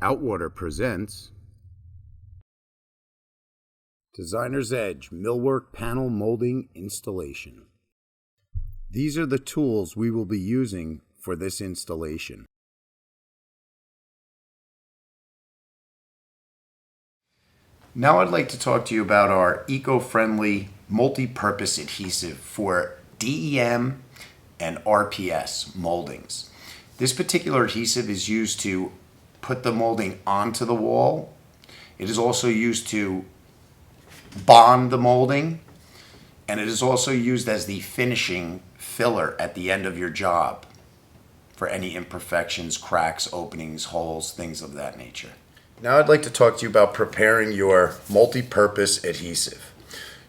Outwater presents Designer's Edge Millwork Panel Molding Installation. These are the tools we will be using for this installation. Now I'd like to talk to you about our eco-friendly multi-purpose adhesive for DEM and RPS moldings. This particular adhesive is used to put the molding onto the wall. It is also used to bond the molding, and it is also used as the finishing filler at the end of your job for any imperfections, cracks, openings, holes, things of that nature. Now I'd like to talk to you about preparing your multi-purpose adhesive.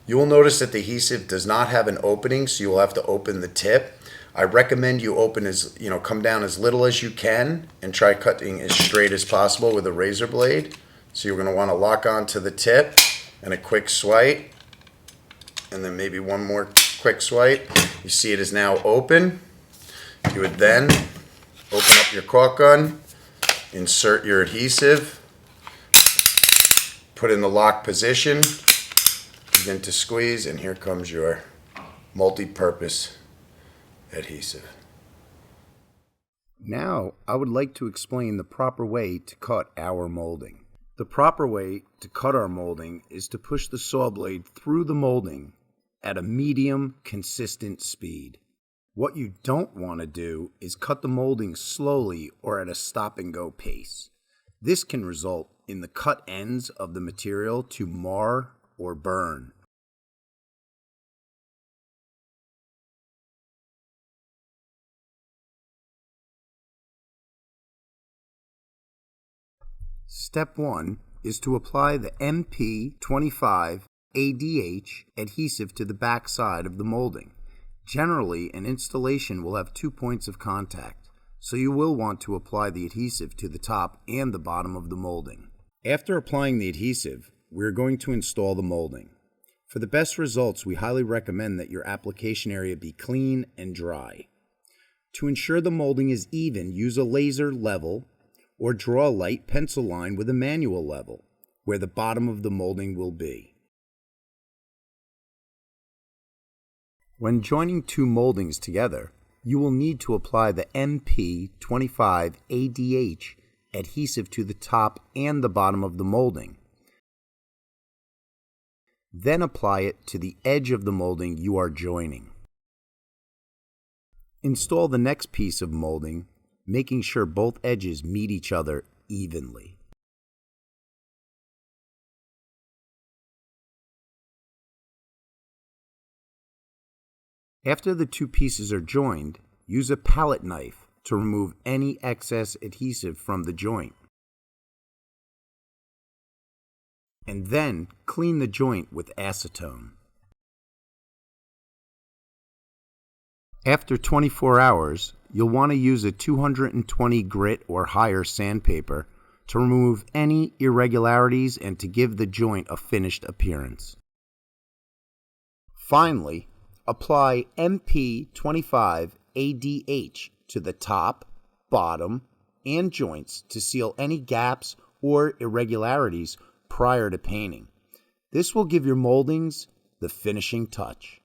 You will notice that the adhesive does not have an opening, so you will have to open the tip. I recommend you come down as little as you can and try cutting as straight as possible with a razor blade. So you're going to want to lock onto the tip and a quick swipe, and then maybe one more quick swipe. You see it is now open. You would then open up your caulk gun, insert your adhesive, put in the lock position, begin to squeeze, and here comes your multi-purpose adhesive. Now, I would like to explain the proper way to cut our molding. The proper way to cut our molding is to push the saw blade through the molding at a medium, consistent speed. What you don't want to do is cut the molding slowly or at a stop-and-go pace. This can result in the cut ends of the material to mar or burn. Step 1 is to apply the MP25 ADH adhesive to the back side of the molding. Generally, an installation will have 2 points of contact, so you will want to apply the adhesive to the top and the bottom of the molding. After applying the adhesive, we are going to install the molding. For the best results, we highly recommend that your application area be clean and dry. To ensure the molding is even, use a laser level or draw a light pencil line with a manual level where the bottom of the molding will be. When joining two moldings together, you will need to apply the MP25 ADH adhesive to the top and the bottom of the molding. Then apply it to the edge of the molding you are joining. Install the next piece of molding, making sure both edges meet each other evenly. After the two pieces are joined, use a palette knife to remove any excess adhesive from the joint. And then clean the joint with acetone. After 24 hours, you'll want to use a 220 grit or higher sandpaper to remove any irregularities and to give the joint a finished appearance. Finally, apply MP25 ADH to the top, bottom, and joints to seal any gaps or irregularities prior to painting. This will give your moldings the finishing touch.